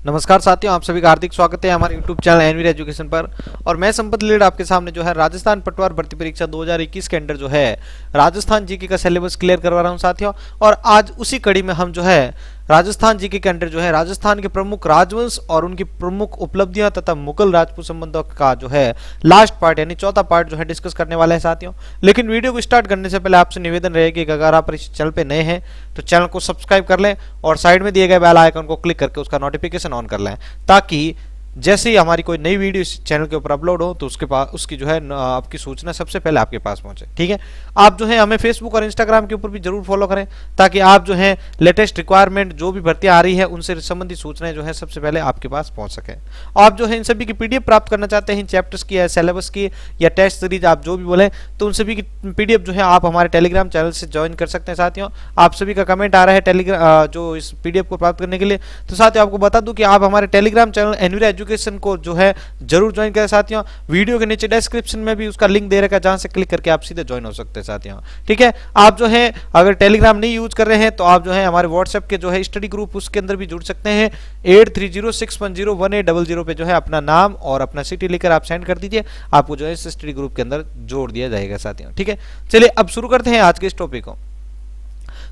नमस्कार साथियों, आप सभी का हार्दिक स्वागत है हमारे YouTube चैनल एनवीर एजुकेशन पर। और मैं संपत लीड आपके सामने जो है राजस्थान पटवार भर्ती परीक्षा 2021 के अंदर जो है राजस्थान जीके का सिलेबस क्लियर करवा रहा हूं साथियों। और आज उसी कड़ी में हम जो है राजस्थान जीके के अंदर जो है राजस्थान के प्रमुख राजवंश और उनकी प्रमुख उपलब्धियां तथा मुगल राजपूत संबंधों का जो है लास्ट पार्ट यानी चौथा पार्ट जो है डिस्कस करने वाले हैं साथियों। लेकिन वीडियो को स्टार्ट करने से पहले आपसे निवेदन रहेगी कि अगर आप इस चैनल पे नए हैं तो चैनल को सब्सक्राइब कर लें और साइड में दिए गए बेल आइकन को क्लिक करके उसका नोटिफिकेशन ऑन कर लें, ताकि जैसे ही हमारी कोई नई वीडियो इस चैनल के ऊपर अपलोड हो तो उसके पास उसकी जो है आपकी सूचना सबसे पहले आपके पास पहुंचे। ठीक है, आप जो है हमें फेसबुक और इंस्टाग्राम के ऊपर भी जरूर फॉलो करें, ताकि आप जो है लेटेस्ट रिक्वायरमेंट जो भी भर्तियां आ रही है उनसे संबंधित सूचनाएं जो है सबसे पहले आपके पास पहुंच सके। आप जो है इन सभी की पीडीएफ प्राप्त करना चाहते हैं, इन चैप्टर्स की या सिलेबस की या टेस्ट सीरीज आप जो भी बोले, तो उन सभी की पीडीएफ जो है आप हमारे टेलीग्राम चैनल से ज्वाइन कर सकते हैं साथियों। आप सभी का कमेंट आ रहा है टेलीग्राम जो इस पीडीएफ को प्राप्त करने के लिए, तो साथियों आपको बता दूं कि आप हमारे टेलीग्राम चैनल एनवीर एजुकेशन को जो है जरूर ज्वाइन करें साथियों। वीडियो के नीचे डिस्क्रिप्शन में भी उसका लिंक दे रखा है, जहां से क्लिक करके आप सीधे ज्वाइन हो सकते हैं साथियों। ठीक है, आप जो है अगर टेलीग्राम नहीं यूज कर रहे हैं तो आप जो है हमारे व्हाट्सएप के जो है स्टडी ग्रुप उसके अंदर भी जुड़ सकते हैं। 8306101800 पे जो है अपना नाम और अपना सिटी लिखकर आप सेंड कर दीजिए, आपको जो है इस स्टडी ग्रुप के अंदर जोड़ दिया जाएगा साथियों। ठीक है, चलिए अब शुरू करते हैं आज के इस टॉपिक को।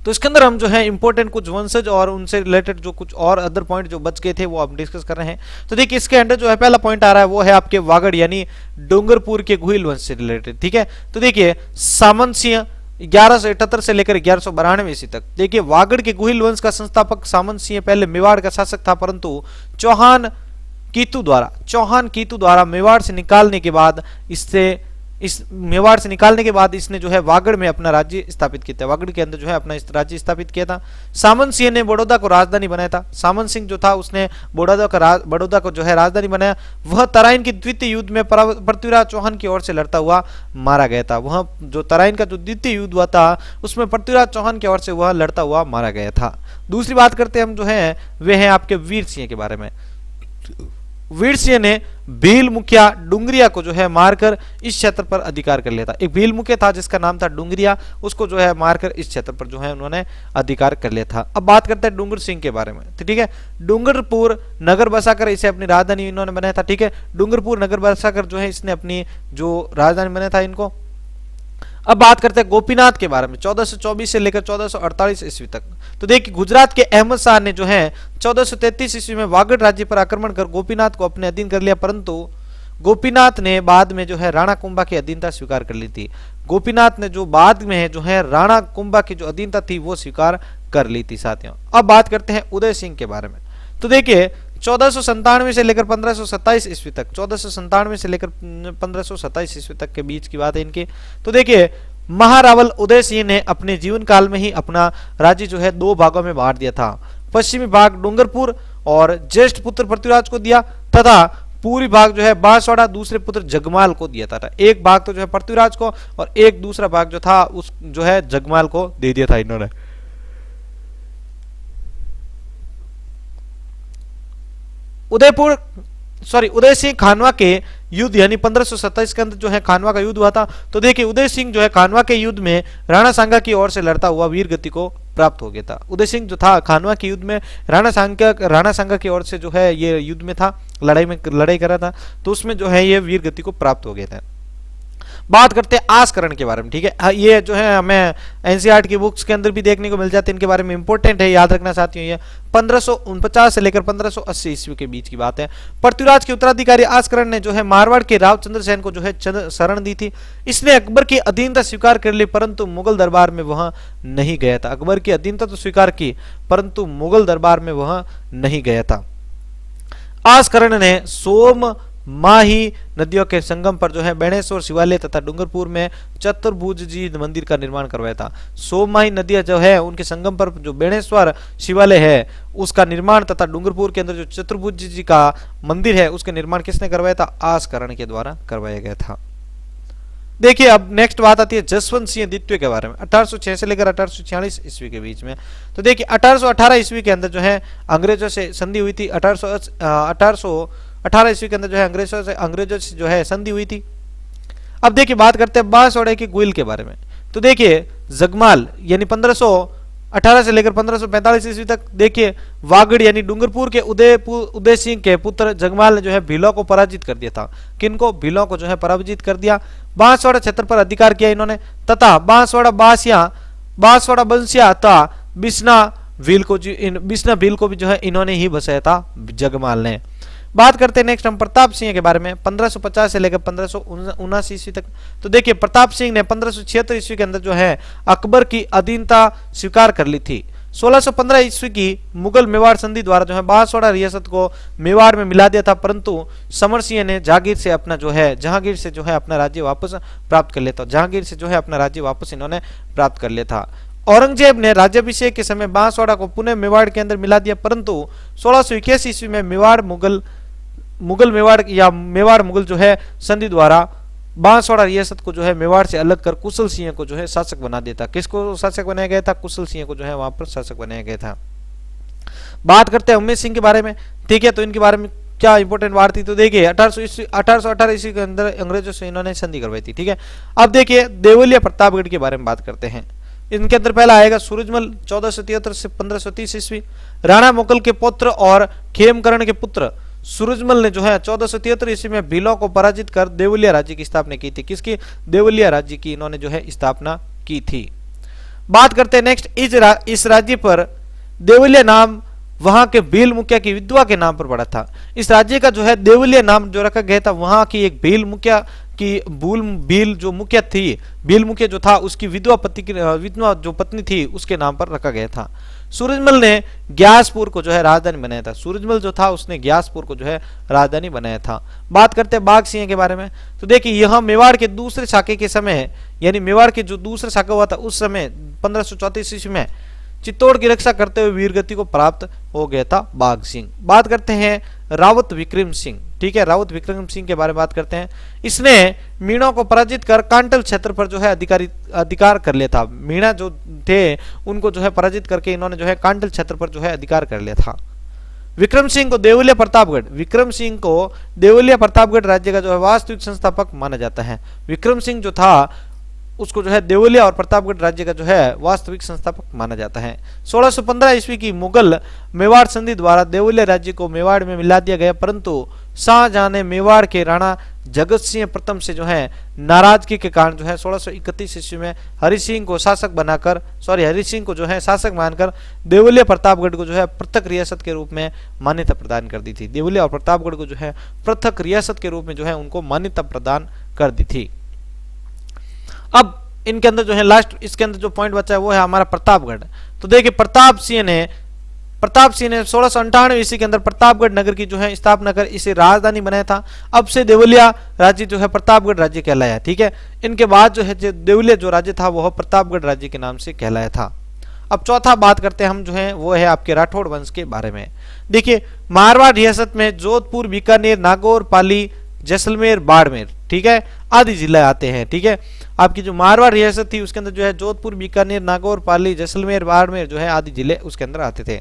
तो इसके अंदर हम जो है इंपॉर्टेंट कुछ वंशज और उनसे रिलेटेड जो कुछ और अदर पॉइंट जो बच गए थे वो हम डिस्कस कर रहे हैं। तो देखिए इसके अंदर जो है पहला पॉइंट आ रहा है वो है आपके वागड़ यानी डूंगरपुर के गुहिल वंश से रिलेटेड। ठीक है, तो देखिए सामंत सिंह 1178 से लेकर 1192 ईस्वी तक। देखिए वागड़ के गुहिल वंश का संस्थापक सामंत सिंह पहले मेवाड़ का शासक था, परंतु चौहान कीतु द्वारा मेवाड़ से निकालने के बाद इसने जो है वागड़ में अपना राज्य स्थापित किया था। वागड़ के अंदर जो है अपना राज्य स्थापित किया था। सामंत सिंह ने बड़ौदा को राजधानी बनाया था। सामंत सिंह जो था उसने बड़ौदा को जो है राजधानी बनाया। वह तराइन के द्वितीय युद्ध में पृथ्वीराज चौहान की ओर से लड़ता हुआ मारा गया था। वह जो तराइन का जो द्वितीय युद्ध हुआ था उसमें पृथ्वीराज चौहान की ओर से वह लड़ता हुआ मारा गया था। दूसरी बात करते हैं हम जो है वे हैं आपके वीर सिंह के बारे में। वीर सिंह ने भील मुखिया डुंगरिया को जो है मारकर इस क्षेत्र पर अधिकार कर लिया था। एक भील मुखिया था जिसका नाम था डुंगरिया, उसको जो है मारकर इस क्षेत्र पर जो है उन्होंने अधिकार कर लिया था। अब बात करते हैं डूंगर सिंह के बारे में। तो ठीक है, डूंगरपुर नगर बसाकर इसे अपनी राजधानी इन्होंने बनाया था। ठीक है, डूंगरपुर नगर बसाकर जो है इसने अपनी जो राजधानी बनाया था इनको। अब बात करते हैं गोपीनाथ के बारे में, 1424 से लेकर 1448 ईस्वी तक। तो देखिए गुजरात के अहमद शाह ने जो है 1433 ईस्वी में वागड़ राज्य पर आक्रमण कर गोपीनाथ को अपने अधीन कर लिया, परंतु गोपीनाथ ने बाद में जो है राणा कुंभा की अधीनता स्वीकार कर ली थी। गोपीनाथ ने जो बाद में जो है राणा कुंभा की जो अधीनता थी वो स्वीकार कर ली थी साथियों। अब बात करते हैं उदय सिंह के बारे में। तो देखिए 1497 से लेकर 1527 ईस्वी तक, 1497 से लेकर 1527 ईस्वी तक के बीच की बात है इनकी। तो देखिए महारावल उदय सिंह ने अपने जीवन काल में ही अपना राज्य जो है दो भागों में बांट दिया था। पश्चिमी भाग डूंगरपुर और ज्येष्ठ पुत्र पृथ्वीराज को दिया, तथा पूर्वी भाग जो है बांसवाड़ा दूसरे पुत्र जगमाल को दिया था। एक भाग तो जो है पृथ्वीराज को और एक दूसरा भाग जो था उस जो है जगमाल को दे दिया था इन्होंने। उदय सिंह खानवा के युद्ध यानी 1527 के अंदर जो है खानवा का युद्ध हुआ था। तो देखिए उदय सिंह जो है खानवा के युद्ध में राणा सांगा की ओर से लड़ता हुआ वीर गति को प्राप्त हो गया था। उदय सिंह जो था खानवा के युद्ध में राणा सांगा की ओर से जो है ये युद्ध में था, लड़ाई कर रहा था, तो उसमें जो है ये वीर गति को प्राप्त हो गया था। बात करते हैं आस्करण के बारे में। ठीक है, ये जो है हमें एनसीईआरटी की बुक्स के अंदर भी देखने को मिल जाते हैं, इनके बारे में इंपॉर्टेंट है, याद रखना साथियों। ये 1549 से लेकर 1580 ईस्वी के बीच की बात है। पृथ्वीराज के उत्तराधिकारी आस्करण ने जो है मारवाड़ के राव चंद्रसेन को जो है शरण दी थी। इसने अकबर की अधीनता स्वीकार कर ली, परंतु मुगल दरबार में वह नहीं गया था। अकबर की अधीनता तो स्वीकार की, परंतु मुगल दरबार में वह नहीं गया था। आस्करण ने सोम माही नदियों के संगम पर जो है बेणेश्वर शिवालय तथा डूंगरपुर में चतुर्भुज जी मंदिर का निर्माण करवाया था। सोममाही नदियां जो है उनके संगम पर जो बेणेश्वर शिवालय है उसका निर्माण तथा डूंगरपुर के अंदर जो चतुर्भुज जी का मंदिर है उसका निर्माण किसने करवाया था? आस्करण के द्वारा करवाया गया था। देखिए अब नेक्स्ट बात आती है जसवंत सिंह द्वितीय के बारे में, 1806 से लेकर 1846 ईस्वी के बीच में। तो देखिए 1818 ईस्वी के अंदर जो है अंग्रेजों से संधि हुई थी। 1818 ईस्वी के अंदर जो है अंग्रेजों से जो है संधि हुई थी। अब देखिए बात करते हैं बांसवाड़े के गुहिल के बारे में। तो देखिए जगमाल यानी 1500 18 से लेकर 1545 ईस्वी तक देखिए वागड़ यानी डूंगरपुर के उदय सिंह के पुत्र जगमाल ने जो है भीलों को पराजित कर दिया था। किनको? भीलों को जो है पराजित कर दिया। बांसवाड़ा क्षेत्र पर अधिकार किया इन्होंने तथा बांसवाड़ा बंसिया तथा बिस्ना भील को भी जो है इन्होंने ही बसाया था जगमाल ने। बात करते हैं नेक्स्ट हम प्रताप सिंह के बारे में 1550 से लेकर 1579 ईस्वी तक। तो देखिए प्रताप सिंह ने 1576 ईस्वी के अंदर जो है अकबर की अधीनता स्वीकार कर ली थी। 1615 ईस्वी की मुगल मेवाड़ संधि द्वारा जो है बांसवाड़ा रियासत को मेवाड़ में मिला दिया था, परंतु समर सिंह ने जहांगीर से जो है अपना राज्य वापस प्राप्त कर लिया था। जहांगीर से जो है अपना राज्य वापस इन्होंने प्राप्त कर लिया था। औरंगजेब ने राज्याभिषेक के समय बांसवाड़ा को पुनः मेवाड़ के अंदर मिला दिया, परंतु 1681 ईस्वी में मेवाड़ मुगल जो है संधि द्वारा बांसवाड़ा रियासत को जो है मेवाड़ से अलग कर कुशल सिंह को जो है शासक बना देता। किसको शासक बनाया गया था? कुशल सिंह को जो है वहां पर शासक बनाया गया था। बात करते हैं उमेश सिंह के बारे में, ठीक है। तो इनके बारे में क्या इंपोर्टेंट बात थी? तो देखिए 1818 ईस्वी के अंदर अंग्रेजों से इन्होंने संधि करवाई थी, ठीक है। अब देखिए देवलिया प्रतापगढ़ के बारे में बात करते हैं। इनके अंदर पहला आएगा सूरजमल 1473 से 1530 ईस्वी। राणा मोकल के पुत्र और खेमकरण के पुत्र सूरजमल ने जो है 1473 ईस्वी में भीलों को पराजित कर देवलिया राज्य की स्थापना की थी। किसकी? देवलिया राज्य की इन्होंने जो है स्थापना की थी। बात करते हैं नेक्स्ट इस राज्य पर देवलिया नाम वहां के भील मुखिया की विधवा के नाम पर पड़ा था। इस राज्य का जो है देवलिया नाम जो रखा गया था वहां की एक भील मुखिया की भील जो मुखिया थी, भील मुखिया जो था उसकी विधवा जो पत्नी थी उसके नाम पर रखा गया था। सूरजमल ने ग्यासपुर को जो है राजधानी बनाया था। सूरजमल जो था उसने ग्यासपुर को जो है राजधानी बनाया था। बात करते हैं बाघ सिंह के बारे में। तो देखिए यह मेवाड़ के दूसरे शाखे के समय यानी मेवाड़ के जो दूसरा शाखा हुआ था उस समय 1534 ईस्वी में चित्तौड़ की रक्षा करते हुए वीरगति को प्राप्त हो गया था बाघ सिंह। बात करते हैं रावत विक्रम सिंह, ठीक है। रावत विक्रम सिंह के बारे में बात करते हैं। इसने मीणों को पराजित कर कांटल क्षेत्र पर जो है अधिकार कर लिया था। मीणा जो थे उनको जो है पराजित करके इन्होंने जो है कांटल क्षेत्र पर जो है अधिकार कर लिया था। विक्रम सिंह को देवलिया प्रतापगढ़ राज्य का जो है वास्तविक संस्थापक माना जाता है। विक्रम सिंह जो था उसको जो है देवलिया और प्रतापगढ़ राज्य का जो है वास्तविक संस्थापक माना जाता है। 1615 ईस्वी की मुगल मेवाड़ संधि द्वारा देवलिया राज्य को मेवाड़ में मिला दिया गया, परंतु शाहजहां ने मेवाड़ के राणा जगत सिंह प्रथम से जो है नाराजगी के कारण जो है 1631 ईस्वी में हरि सिंह को जो है शासक मानकर देवलिया प्रतापगढ़ को जो है पृथक रियासत के रूप में मान्यता प्रदान कर दी थी। देवलिया और प्रतापगढ़ को जो है पृथक रियासत के रूप में जो है उनको मान्यता प्रदान कर दी थी। अब इनके अंदर जो है लास्ट इसके अंदर जो पॉइंट बचा है वो है हमारा प्रतापगढ़। तो देखिए प्रताप सिंह ने 1698 ईस्वी के अंदर प्रतापगढ़ नगर की जो है स्थापना कर इसे राजधानी बनाया था। अब से देवलिया राज्य जो है प्रतापगढ़ राज्य कहलाया, ठीक है। इनके बाद जो है देवलिया जो राज्य था वह प्रतापगढ़ राज्य के नाम से कहलाया था। अब चौथा बात करते हैं हम जो है वो है आपके राठौड़ वंश के बारे में। देखिए मारवाड़ रियासत में जोधपुर, बीकानेर, नागौर, पाली, जैसलमेर, बाड़मेर, ठीक है, आदि जिले आते हैं, ठीक है। आपकी जो मारवाड़ रियासत थी उसके अंदर जो है जोधपुर, बीकानेर, नागौर, पाली, जैसलमेर, बाड़मेर जो है आदि जिले उसके अंदर आते थे।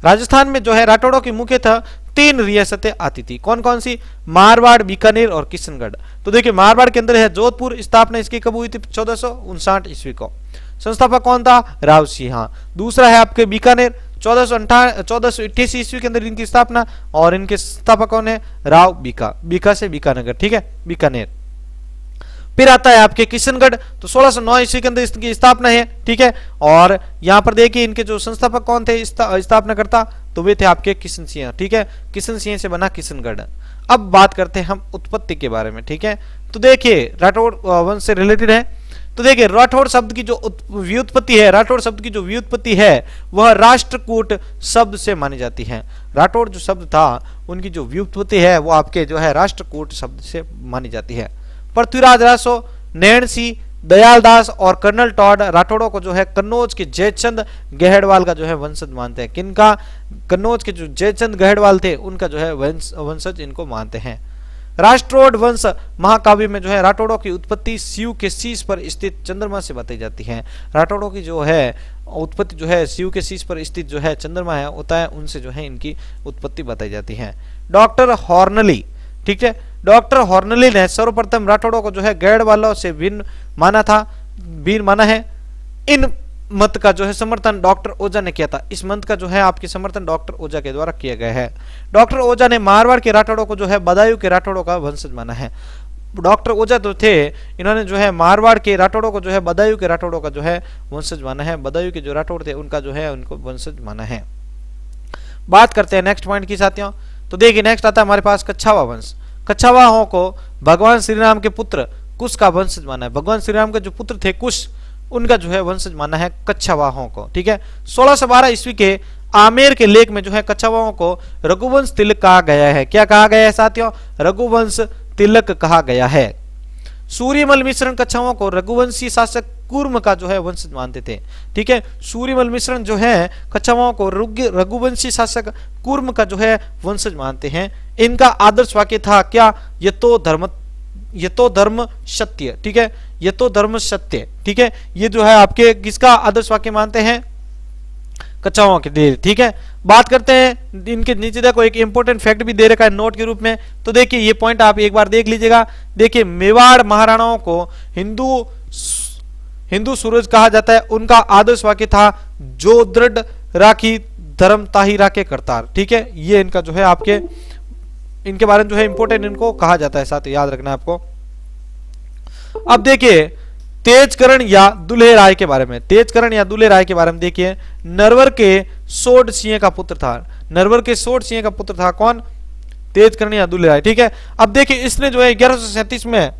राजस्थान में जो है राठौड़ों की मुख्यतः 3 रियासतें आती थी। कौन कौन सी? मारवाड़, बीकानेर और किशनगढ़। तो देखिए मारवाड़ के अंदर है जोधपुर, स्थापना इसकी कब हुई थी? 1459 ईस्वी को। संस्थापक कौन था? राव सिंह। दूसरा है आपके बीकानेर, 1488 ईस्वी के अंदर इनकी स्थापना, और इनके संस्थापक कौन है? राव बीका से बीकानगर, ठीक है, बीकानेर। फिर आता है आपके किशनगढ़, तो 1609 ईस्वी के अंदर इसकी स्थापना है, ठीक है। और यहाँ पर देखिए इनके जो संस्थापक कौन थे, स्थापना करता, तो वे थे आपके किशन सिंह, ठीक है। किशन सिंह से बना किशनगढ़। अब बात करते हैं हम उत्पत्ति के बारे में, ठीक है। तो देखिए राठौड़ वंश से रिलेटेड है। तो देखिए राठौड़ शब्द की जो व्युत्पत्ति है, राठौड़ शब्द की जो व्युत्पत्ति है वह राष्ट्रकूट शब्द से मानी जाती है। राठौड़ जो शब्द था उनकी जो व्युत्पत्ति है वो आपके जो है राष्ट्रकूट शब्द से मानी जाती है। पृथ्वीराज रासो, नैण सिंह, दयाल दास और कर्नल टॉड राठौड़ों को जो है कन्नौज के जयचंद गहड़वाल का जो है वंशज मानते हैं। किनका? कन्नौज के जो जयचंद गहड़वाल थे उनका जो है वंशज इनको मानते हैं। राष्ट्रोड वंश महाकाव्य में जो है राठौड़ों की उत्पत्ति शिव के शीश पर स्थित चंद्रमा से बताई जाती है। राठौड़ों की जो है उत्पत्ति जो है शिव के शीश पर स्थित जो है चंद्रमा है होता है, उनसे जो है इनकी उत्पत्ति बताई जाती है। डॉक्टर हॉर्नली, ठीक है, डॉक्टर हॉर्नली ने सर्वप्रथम राठौड़ों को जो है गैर वालों से भिन्न माना है। इन मत का जो है समर्थन डॉक्टर ओझा ने किया था। इस मत का जो है आपके समर्थन डॉक्टर ओझा के द्वारा किया गया है। डॉक्टर ओझा ने मारवाड़ के राठौड़ों को जो है बदायूं के राठौड़ों का वंशज माना है। डॉक्टर ओझा तो थे, इन्होंने जो है मारवाड़ के राठौड़ों को जो है बदायूं के राठौड़ों का जो है वंशज माना है। बदायूं के जो राठौड़ थे उनका जो है उनको वंशज माना है। बात करते हैं नेक्स्ट पॉइंट की साथियों। तो देखिए नेक्स्ट आता है हमारे पास कच्छावा वंश। कच्छावाहों को भगवान श्री राम के पुत्र कुश का वंशज माना है। भगवान श्री राम के जो पुत्र थे कुश, उनका जो है वंशज माना है कच्छावाहों को। ठीक है, 1612 ईस्वी के आमेर के लेख में जो है कच्छावाहों को रघुवंश तिलक कहा गया है। क्या कहा गया है साथियों? रघुवंश तिलक कहा गया है। सूर्यमल मिश्रण कच्छावाहों को रघुवंशी शासक कुर्म का जो है वंशज मानते थे। ठीक है, सूर्यमल मिश्रण जो है कच्छावाहों को रघुवंशी शासक कुर्म का जो है वंशज मानते हैं। इनका आदर्श वाक्य था क्या? ये तो धर्म सत्य। ठीक है, ये तो धर्म सत्य। ठीक है, ये जो है आपके किसका आदर्श वाक्य मानते हैं? कच्छावाहों के दे। ठीक है, बात करते हैं इनके नीचे देखो एक इंपॉर्टेंट फैक्ट भी दे रखा है नोट के रूप में। तो देखिए ये पॉइंट आप एक बार देख लीजिएगा। देखिए मेवाड़ महाराणाओं को हिंदू सूरज कहा जाता है। उनका आदर्श वाक्य था जो दृढ़ राखी धर्म ताही राखे करतार। ठीक है, ये इनका जो है आपके इनके बारे में जो है इंपॉर्टेंट इनको कहा जाता है, साथ याद रखना है आपको। अब देखिए तेजकरण या दुल्हे राय के बारे में। तेजकरण या दुल्हे राय के बारे में देखिए, नरवर के सोड सिंह का पुत्र था। नरवर के सोड सिंह का पुत्र था कौन? तेजकरण या दुल्हे राय। ठीक है, अब देखिए इसने जो है 1137 में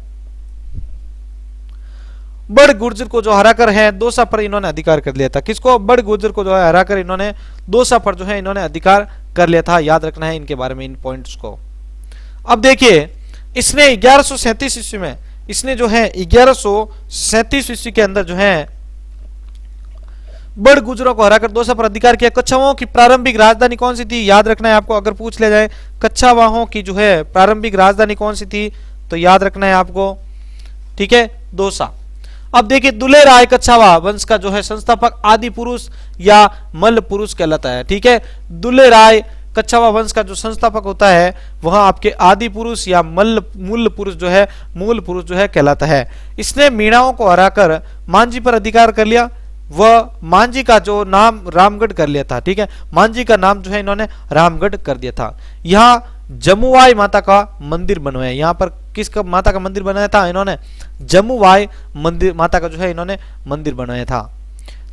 बड़ गुर्जर को जो हराकर है दोसा पर इन्होंने अधिकार कर लिया था। किसको? बड़ गुर्जर को जो है हराकर इन्होंने दोसा पर जो है इन्होंने अधिकार कर लिया था। याद रखना है इनके बारे में इन पॉइंट्स को। अब देखिए इसने 1137 ईस्वी में इसने जो है 1137 ईस्वी के अंदर जो है बड़ गुजरों को हराकर दोसा पर अधिकार किया। कच्छावाहों की प्रारंभिक राजधानी कौन सी थी? याद रखना है आपको, अगर पूछ लिया जाए कच्छावाहों की जो है प्रारंभिक राजधानी कौन सी थी तो याद रखना है आपको। ठीक है, दोसा। अब देखिए दुल्हे राय कच्छावा वंश का जो है संस्थापक आदि पुरुष या मल्ल पुरुष कहलाता है। ठीक है, दुल्हे राय कच्छावा वंश का जो संस्थापक होता है वह आपके आदि पुरुष या मूल पुरुष जो है कहलाता है। इसने मीणाओं को हराकर मांझी पर अधिकार कर लिया। वह मांझी का जो नाम रामगढ़ कर लिया था। ठीक है, मांझी का नाम जो है इन्होंने रामगढ़ कर दिया था। यहाँ जमुवाई माता का मंदिर बनवाया। यहाँ पर किसका माता का मंदिर बनाया था? इन्होंने जमुवाई मंदिर माता का जो है इन्होंने मंदिर बनाया था।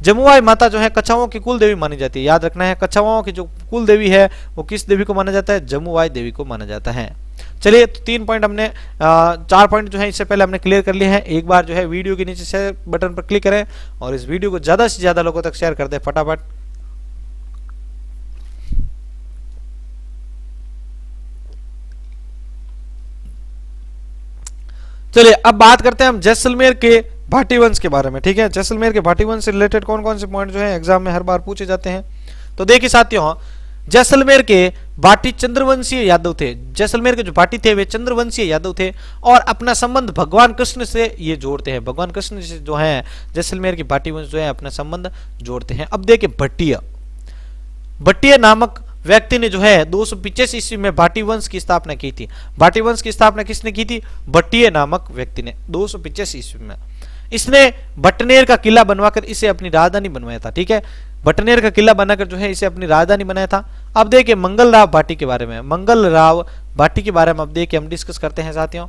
जमुवाई माता जो है कच्छावाहों की कुल देवी मानी जाती है। याद रखना है कच्छावाहों की जो कुल देवी है वो किस देवी को माना जाता है? जमुवाई देवी को माना जाता है। चलिए तो 3 पॉइंट हमने 4 पॉइंट जो है इससे पहले हमने क्लियर कर लिए हैं। एक बार जो है वीडियो के नीचे शेयर बटन पर क्लिक करें और इस वीडियो को ज्यादा से ज्यादा लोगों तक शेयर कर दें फटाफट। चलिए अब बात करते हैं हम जैसलमेर के भाटी वंश के बारे में। ठीक है, जैसलमेर के भाटी वंश से रिलेटेड कौन कौन से पॉइंट जो है एग्जाम में हर बार पूछे जाते हैं। तो देखिए साथियों, जैसलमेर के भाटी चंद्रवंशीय यादव थे। जैसलमेर के जो भाटी थे वे चंद्रवंशीय यादव थे और अपना संबंध भगवान कृष्ण से ये जोड़ते हैं। भगवान कृष्ण से जो है जैसलमेर की भाटी वंश जो है अपना संबंध जोड़ते हैं। अब देखिए भट्टिया नामक व्यक्ति ने जो है 285 ईस्वी में भाटी वंश की स्थापना की थी। भाटी वंश की स्थापना किसने की थी? भट्टिया नामक व्यक्ति ने 285 ईस्वी में। इसने बटनेर का किला बनवाकर इसे अपनी राजधानी बनवाया था। ठीक है, बटनेर का किला बनाकर जो है इसे अपनी राजधानी बनाया था। अब देखिए मंगलराव भाटी के बारे में। मंगलराव भाटी के बारे में अब देखिए हम डिस्कस करते हैं साथियों।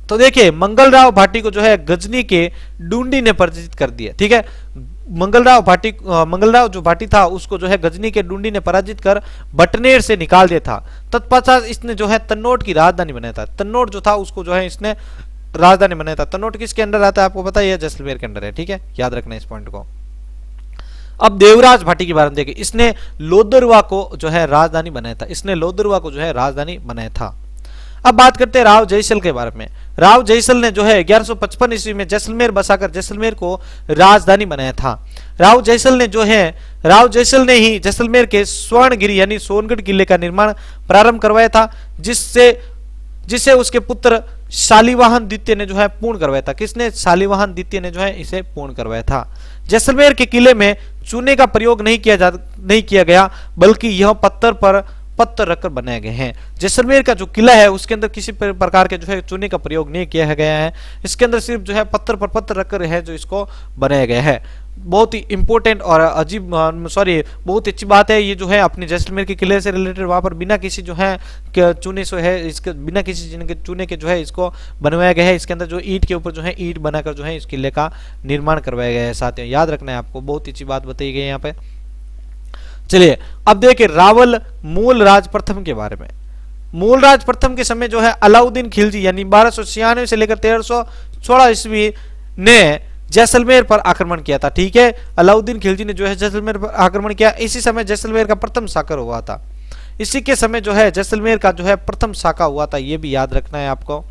तो देखिए मंगलराव भाटी को जो है गजनी के डूंडी ने पराजित कर दिया। ठीक है, मंगलराव जो भाटी था उसको जो है गजनी के डूंडी ने पराजित कर बटनेर से निकाल दिया था। तत्पश्चात इसने जो है तन्नौट की राजधानी बनाया था। तन्नौट जो था उसको जो है इसने राजधानी बनाया था। तन्नौट किसके अंडर आता है आपको पता है? जैसलमेर के अंडर है। ठीक है, याद रखना इस पॉइंट को। अब देवराज भाटी के बारे में देखिए। इसने लोदरवा को जो है राजधानी बनाया था। इसने लोदरवा को जो है राजधानी बनाया था। अब बात करते हैं राव जयसल के बारे में। राव जयसल ने जो है 1155 ईस्वी में जैसलमेर बसाकर जैसलमेर को राजधानी बनाया था। राव जयसल ने ही जैसलमेर के स्वर्णगिरी यानी सोनगढ़ किले का निर्माण प्रारंभ करवाया था, जिसे उसके पुत्र शालिवाहन द्वितीय ने जो है पूर्ण करवाया था। किसने? शालिवाहन द्वितीय ने जो है इसे पूर्ण करवाया था। जैसलमेर के किले में चूने का प्रयोग नहीं किया गया, बल्कि यह पत्थर पर पत्थर रखकर बनाए गए हैं। जैसलमेर का जो किला है उसके अंदर किसी प्रकार के जो है चूने का प्रयोग नहीं किया गया है, इसके अंदर सिर्फ जो है पत्थर पर पत्थर रखकर है जो इसको बनाया गया है। बहुत ही इंपॉर्टेंट और अजीब बहुत अच्छी बात है ये जो है अपने जैसलमेर के किले से रिलेटेड, वहां पर बिना किसी जो है चूने से है इसके बिना किसी चूने के जो है इसको बनवाया गया है। इसके अंदर जो ईंट के ऊपर जो है ईंट बनाकर जो है इस किले का निर्माण करवाया गया है। साथियों याद रखना है आपको, बहुत अच्छी बात बताई गई है यहाँ पे। चलिए अब देखिए रावल मूलराज प्रथम के बारे में। मूलराज प्रथम के समय जो है अलाउद्दीन खिलजी यानी 1296 से लेकर 1316 ईस्वी ने जैसलमेर पर आक्रमण किया था। ठीक है, अलाउद्दीन खिलजी ने जो है जैसलमेर पर आक्रमण किया। इसी समय जैसलमेर का प्रथम साकर हुआ था। इसी के समय जो है जैसलमेर का जो है प्रथम साका हुआ था, ये भी याद रखना है आपको।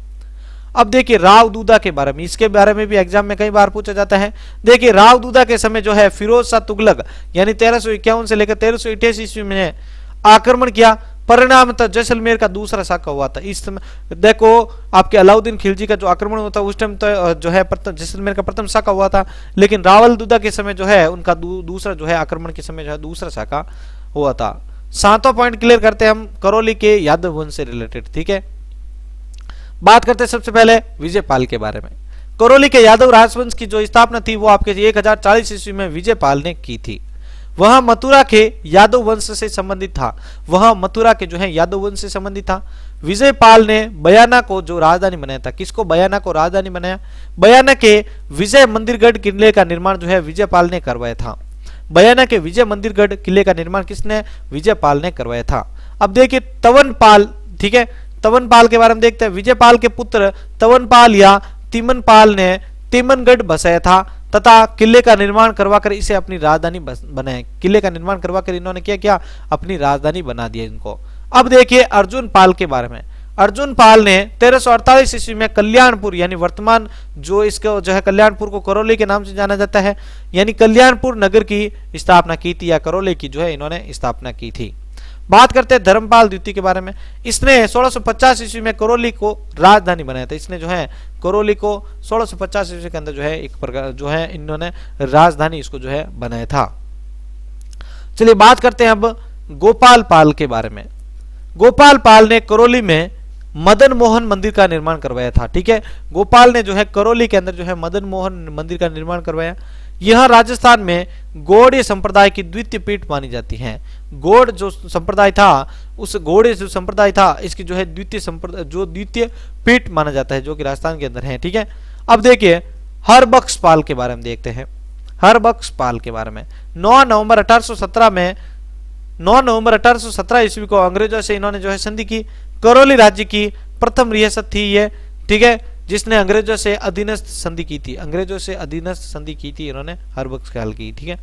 अब देखिए राव दूदा के बारे में, इसके बारे में भी एग्जाम में कई बार पूछा जाता है। देखिए राव दूदा के समय जो है फिरोज शाह तुगलक यानी 1351 से लेकर 1388 ईस्वी में आक्रमण किया। परिणामतः जैसलमेर का दूसरा साका हुआ था। इस समय देखो आपके अलाउद्दीन खिलजी का जो आक्रमण हुआ था उस टाइम तो जो है जैसलमेर का प्रथम साका हुआ था, लेकिन रावल दूदा के समय जो है उनका दूसरा जो है आक्रमण के समय जो है दूसरा साका हुआ था। 7वां पॉइंट क्लियर करते हैं हम करौली के यादव वंश से रिलेटेड। ठीक है, बात करते हैं सबसे पहले विजयपाल के बारे में। करौली के यादव राजवंश की जो स्थापना थी वो आपके 1040 ईस्वी में विजयपाल ने की थी। वह मथुरा के यादव वंश से संबंधित था। वह मथुरा के जो है यादव वंश से संबंधित था। विजयपाल ने बयाना को जो राजधानी बनाया था, किसको बयाना को राजधानी बनाया? बयाना के विजय मंदिरगढ़ किले का निर्माण जो है विजयपाल ने करवाया था। बयाना के विजय मंदिरगढ़ किले का निर्माण किसने? विजयपाल ने करवाया था। अब देखिए तवनपाल, ठीक है, तवनपाल के बारे में देखते हैं। विजयपाल के पुत्र तवनपाल या तिमनपाल ने तिमनगढ़ बसाया था तथा किले का निर्माण करवाकर इसे अपनी राजधानी बनाया। किले का निर्माण करवाकर इन्होंने क्या किया? अपनी राजधानी बना दिया इनको। अब देखिए अर्जुन पाल के बारे में। अर्जुन पाल ने 1348 ईस्वी में कल्याणपुर यानी वर्तमान जो इसको जो है कल्याणपुर को करौली के नाम से जाना जाता है, यानी कल्याणपुर नगर की स्थापना की थी या करौली की जो है इन्होंने स्थापना की थी। बात करते हैं धर्मपाल द्वितीय के बारे में। इसने 1650 ईस्वी में करौली को राजधानी बनाया था। इसने जो है करौली को 1650 ईस्वी के अंदर जो है एक प्रकार जो है इन्होंने राजधानी इसको जो है बनाया था। चलिए बात करते हैं अब गोपाल पाल के बारे में। गोपाल पाल ने करौली में मदन मोहन मंदिर का निर्माण करवाया था। ठीक है, गोपाल ने जो है करौली के अंदर जो है मदन मोहन मंदिर का निर्माण करवाया। यह राजस्थान में गौड़ीय संप्रदाय की द्वितीय पीठ मानी जाती है। गौड़ जो संप्रदाय था, उस गौड़ीय जो संप्रदाय था इसकी जो है द्वितीय पीठ माना जाता है, जो कि राजस्थान के अंदर है। ठीक है, अब देखिए हरबख्श पाल के बारे में देखते हैं। हरबख्श पाल के बारे में 9 नवंबर 1817 ईस्वी को अंग्रेजों से इन्होंने जो है संधि की। करौली राज्य की प्रथम रियासत थी ये। ठीक है, जिसने अंग्रेजों से अधीनस्थ संधि की थी। अंग्रेजों से अधीनस्थ संधि की थी इन्होंने हरबख्श पाल की। ठीक है,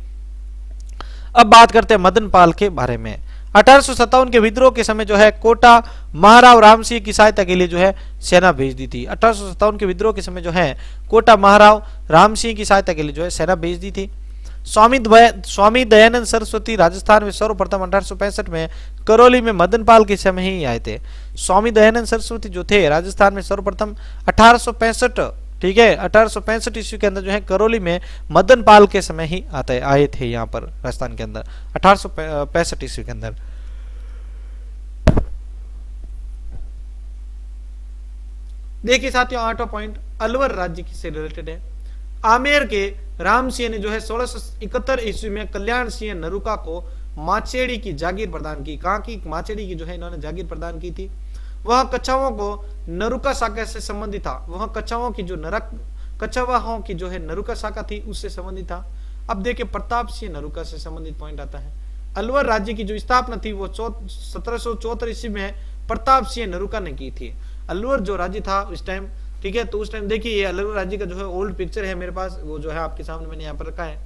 अब बात करते हैं मदन पाल के बारे में। 1857 के विद्रोह के समय जो है कोटा महाराव राम सिंह की सहायता के लिए जो है सेना भेज दी थी। 1857 के विद्रोह के समय जो है कोटा महाराव राम सिंह की सहायता के लिए जो है सेना भेज दी थी। स्वामी दयानंद सरस्वती राजस्थान में सर्वप्रथम 1865 में करौली में मदन पाल के समय ही आए थे। स्वामी दयानंद सरस्वती जो थे राजस्थान में सर्वप्रथम 1865, ठीक है, 1865 ईस्वी के अंदर जो है करौली में मदन पाल के समय ही आए थे यहाँ पर राजस्थान के अंदर 1865 ईस्वी के अंदर। देखिए साथियों 8वां पॉइंट अलवर राज्य से रिलेटेड है। आमेर के राम सिंह ने जो है 1671 ईस्वी में कल्याण सिंह नरुका को माचेड़ी की जागीर प्रदान की। कहाँ की? माचेड़ी की जो है इन्होंने जागीर प्रदान की थी। वह कछावों को नरुका शाखा से संबंधित था। वह कछावों की जो है नरुका शाखा थी उससे संबंधित था। अब देखिए प्रताप सिंह नरुका से संबंधित पॉइंट आता है। अलवर राज्य की जो स्थापना थी वो 1774 ईस्वी में प्रताप सिंह नरुका ने की थी। अलवर जो राज्य था उस टाइम, ठीक है, तो उस टाइम देखिए ये अलवर राज्य का जो है ओल्ड पिक्चर है मेरे पास, वो जो है आपके सामने मैंने यहाँ पर रखा है।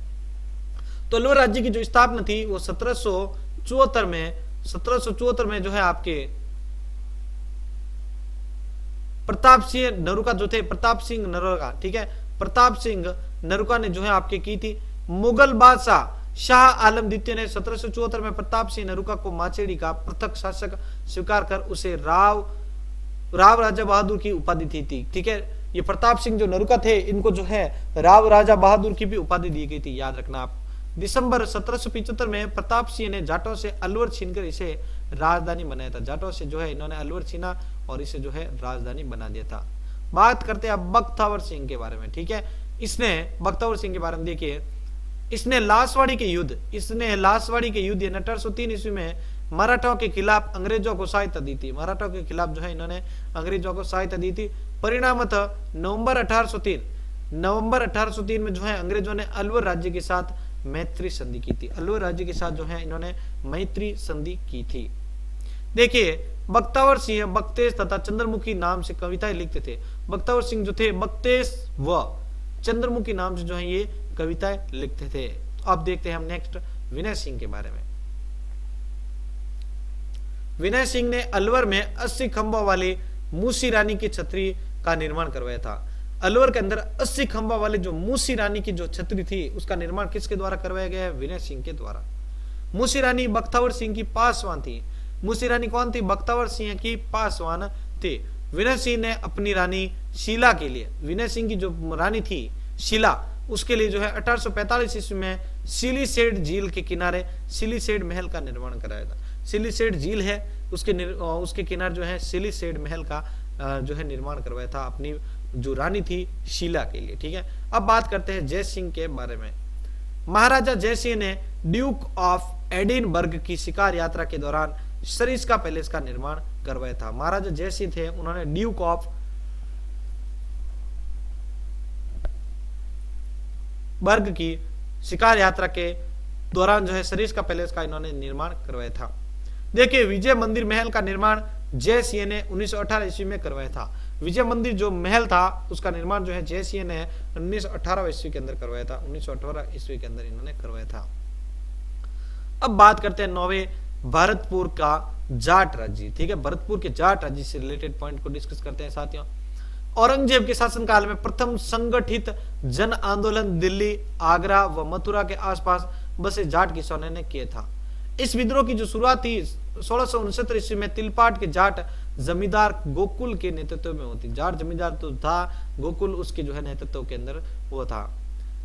तो अलवर राज्य की जो स्थापना थी वो 1774 में जो है आपके प्रताप सिंह नरुका जो थे, प्रताप सिंह नरुका, ठीक है, प्रताप सिंह नरुका ने जो है आपके की थी। मुगल बादशाह शाह आलम द्वितीय ने 1774 में प्रताप सिंह नरुका को माचेड़ी का पृथक शासक स्वीकार कर उसे राव राजा बहादुर की उपाधि थी। ठीक है, ये प्रताप सिंह जो नरुका थे इनको जो है राव राजा बहादुर की भी उपाधि दी गई थी, याद रखना आप। दिसंबर 1775 में प्रताप सिंह ने जाटों से अलवर छीनकर इसे राजधानी बनाया था। जाटों से जो है इन्होंने अलवर छीना और इसे जो है राजधानी बना दिया था। बात करते हैं अब बख्तावर सिंह के बारे में, ठीक है। इसने बख्तावर सिंह के बारे में देखिए, इसने लासवाड़ी के युद्ध यानी 1803 ईस्वी में मराठों के खिलाफ अंग्रेजों को सहायता दी थी। मराठों के खिलाफ जो है इन्होंने अंग्रेजों को सहायता दी थी। परिणामतः नवंबर 1803 में जो है अंग्रेजों ने अलवर राज्य के साथ मैत्री संधि की थी। अलवर राज्य के साथ जो है इन्होंने मैत्री संधि की थी। देखिए बख्तावर सिंह बख्तेश तथा चंद्रमुखी नाम से कविताएं लिखते थे। बख्तावर सिंह जो थे बख्तेश व चंद्रमुखी नाम से जो है ये कविताएं लिखते थे। अब देखते हैं हम नेक्स्ट विनय सिंह के बारे में। विनय सिंह ने अलवर में 80 खंभों वाली मूसी रानी की छतरी का निर्माण करवाया था। अलवर के अंदर 80 खंभा वाली जो मूसी रानी की जो छतरी थी उसका निर्माण किसके द्वारा करवाया गया है? विनय सिंह के द्वारा। मूसी रानी बख्तावर सिंह की पासवान थी। मूसी रानी कौन थी? बख्तावर सिंह की पासवान थी। विनय सिंह ने अपनी रानी शीला के लिए, विनय सिंह की जो रानी थी शीला, उसके लिए जो है 1845 ईस्वी में सिलीसेड झील के किनारे सिलीसेड महल का निर्माण कराया था। सिलीसेड झील है उसके किनारे जो है सिलीसेड महल का जो है निर्माण करवाया था अपनी जो रानी थी शीला के लिए, ठीक है। अब बात करते हैं जय सिंह के बारे में। महाराजा जय सिंह ने ड्यूक ऑफ एडिनबर्ग की शिकार यात्रा के दौरान सरिस्का पैलेस का निर्माण करवाया था। महाराजा जय सिंह थे, उन्होंने ड्यूक ऑफ बर्ग की शिकार यात्रा के दौरान जो है सरिस्का पैलेस का इन्होंने निर्माण करवाया था। देखिए विजय मंदिर महल का निर्माण जय सिंह ने 1918 ईस्वी में करवाया था। विजय मंदिर जो महल था उसका निर्माण जो है जय सिंह ने 1918 ईस्वी के अंदर करवाया था। 1918 ईस्वी के अंदर इन्होंने करवाया था। अब बात करते हैं 9वें भरतपुर का जाट राज्य, ठीक है। भरतपुर के जाट राज्य से रिलेटेड पॉइंट को डिस्कस करते हैं साथियों। औरंगजेब के शासनकाल में प्रथम संगठित जन आंदोलन दिल्ली, आगरा व मथुरा के आसपास बसे जाट किसानों ने किया था। इस विद्रोह की जो शुरुआत थी 1669 ईस्वी में तिलपाट के जाट जमींदार गोकुल के नेतृत्व में होती। जाट जमींदार तो था गोकुल, उसके जो है नेतृत्व के अंदर वो था।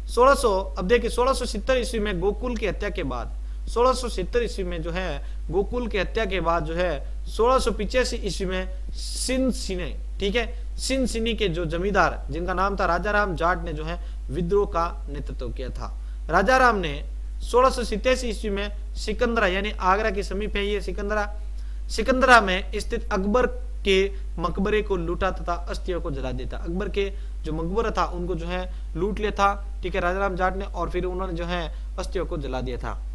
1670 ईस्वी में गोकुल की हत्या के बाद 1670 ईस्वी में जो है गोकुल की हत्या के बाद जो है 1685 ईस्वी में सिंसिनी, ठीक है, सिंसिनी के जो जमींदार जिनका नाम था राजाराम जाट ने जो है विद्रोह का नेतृत्व किया था। राजाराम ने 1687 ईस्वी में सिकंदरा यानी आगरा के समीप है ये सिकंदरा में स्थित अकबर के मकबरे को लूटा तथा अस्थियों को जला दिया था। अकबर के जो मकबरा था उनको जो है लूट लिया था, ठीक है, राजाराम जाट ने, और फिर उन्होंने जो है अस्थियों को जला दिया था।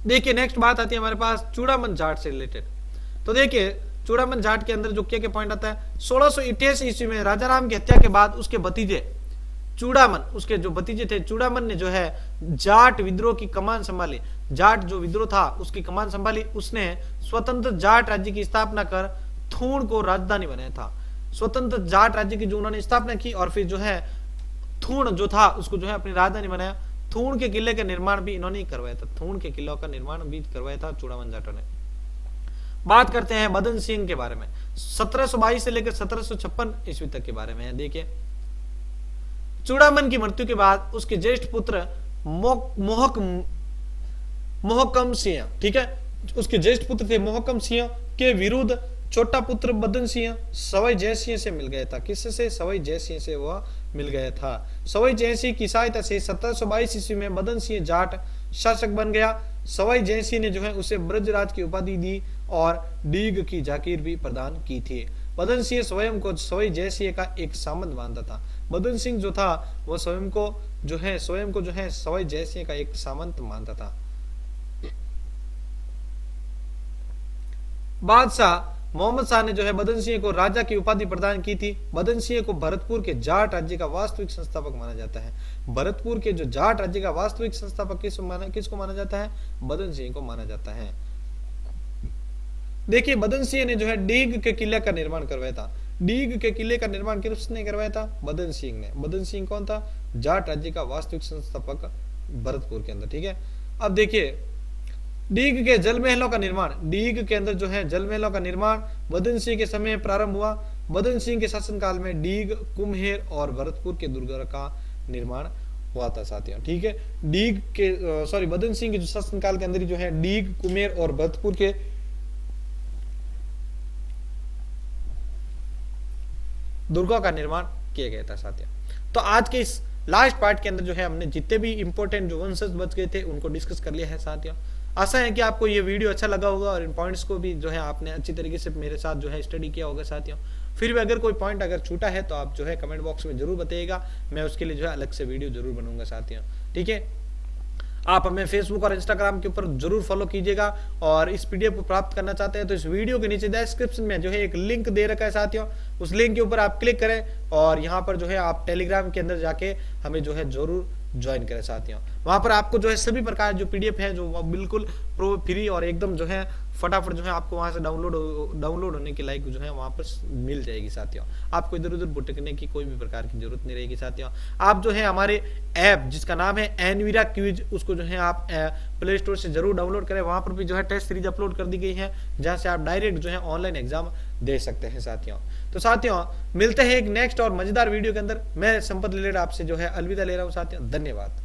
देखिए नेक्स्ट बात आती है हमारे पास चूड़ामन जाट से रिलेटेड। तो देखिए चूड़ामन जाट के अंदर जो क्या पॉइंट आता है, 1688 ईस्वी में राजाराम की हत्या के बाद उसके भतीजे चूड़ामन, उसके जो भतीजे थे चूड़ामन ने जो है जाट विद्रोह की कमान संभाली। जाट जो विद्रोह था उसकी कमान संभाली। उसने स्वतंत्र जाट राज्य की स्थापना कर थूण को राजधानी बनाया था। स्वतंत्र जाट राज्य की जो उन्होंने स्थापना की और फिर जो है थूण जो था उसको जो है अपनी राजधानी बनाया। थूण के किले का निर्माण भी इन्होंने करवाया था। थूण के किलों का निर्माण भी करवाया था चूड़ामन जाटों ने। बात करते हैं मदन सिंह के बारे में। 1722 से लेकर 1756 ईस्वी तक के बारे में। देखिए चूड़ामन की मृत्यु के बाद उसके ज्येष्ठ पुत्र मोहकम सिंह, ठीक है, उसके ज्येष्ठ पुत्र थे मोहकम सिंह के विरुद्ध छोटा पुत्र मदन सिंह सवाई जय सिंह से मिल गया था। किससे? सवाई जय सिंह से वह मिल गया था। सवाई जय सिंह की सहायता से 1722 ईस्वी में मदन सिंह जाट शासक बन गया। सवाई जय सिंह ने जो है उसे ब्रजराज की उपाधि दी और डीग की जागीर भी प्रदान की थी। मदन सिंह स्वयं को सवाई जय सिंह का एक सामंत मानता था। मदन सिंह जो था वह स्वयं को जो है सवाई जय सिंह का एक सामंत मानता था। बादशाह मोहम्मद शाह ने जो है मदन सिंह को राजा की उपाधि प्रदान की थी। मदन सिंह को भरतपुर के जाट राज्य का वास्तविक संस्थापक माना जाता है। भरतपुर के जो जाट राज्य का वास्तविक संस्थापक किसको माना जाता है? मदन सिंह को माना जाता है। देखिए मदन सिंह ने जो है डीग के किले का निर्माण करवाया था। डीग के किले का निर्माण किसने करवाया था? मदन सिंह ने। मदन सिंह कौन था? जाट राज्य का वास्तविक संस्थापक भरतपुर के अंदर, ठीक है। अब देखिए डीग के जल महलों का निर्माण, डीग के अंदर जो है जल महलों का निर्माण मदन सिंह के समय प्रारंभ हुआ। बदन सिंह के शासनकाल में डीग, कुम्हेर और भरतपुर के दुर्ग का निर्माण हुआ था साथियों। ठीक है, डीग के बदन सिंह के जो शासनकाल के अंदर ही जो है डीग, कुम्हेर और भरतपुर के दुर्गों का निर्माण किया गया था साथियों। तो आज के इस लास्ट पार्ट के अंदर जो है हमने जितने भी इंपॉर्टेंट जो वंशज बच गए थे उनको डिस्कस कर लिया है साथियों। आशा है कि आपको ये वीडियो अच्छा लगा होगा और इन पॉइंट्स को भी जो है आपने अच्छी तरीके से मेरे साथ जो है स्टडी किया होगा साथियों। फिर भी अगर कोई पॉइंट अगर छूटा है तो आप जो है कमेंट बॉक्स में जरूर बताइएगा, मैं उसके लिए जो है अलग से वीडियो जरूर बनूंगा साथियों। ठीक है, आप हमें फेसबुक और इंस्टाग्राम के ऊपर जरूर फॉलो कीजिएगा और इस पीडीएफ को प्राप्त करना चाहते हैं तो इस वीडियो के नीचे डिस्क्रिप्शन में जो है एक लिंक दे रखा है साथियों, उस लिंक के ऊपर आप क्लिक करें और यहाँ पर जो है आप टेलीग्राम के अंदर जाके हमें जो है जरूर ज्वाइन करें साथियों। वहां पर आपको जो है सभी प्रकार जो पीडीएफ है जो बिल्कुल प्रो फ्री और एकदम जो है फटाफट जो है आपको वहां से डाउनलोड होने की लाइक जो है वहां पर मिल जाएगी साथियों। आपको इधर उधर भटकने की कोई भी प्रकार की जरूरत नहीं रहेगी साथियों। आप जो है हमारे ऐप जिसका नाम है एनवीरा क्विज, उसको जो है आप प्ले स्टोर से जरूर डाउनलोड करें। वहां पर भी जो है टेस्ट सीरीज अपलोड कर दी गई है जहां से आप डायरेक्ट जो है ऑनलाइन एग्जाम दे सकते हैं साथियों। तो साथियों मिलते हैं एक नेक्स्ट और मजेदार वीडियो के अंदर। मैं संपत लिलेड आपसे जो है अलविदा ले रहा हूं साथियों। धन्यवाद।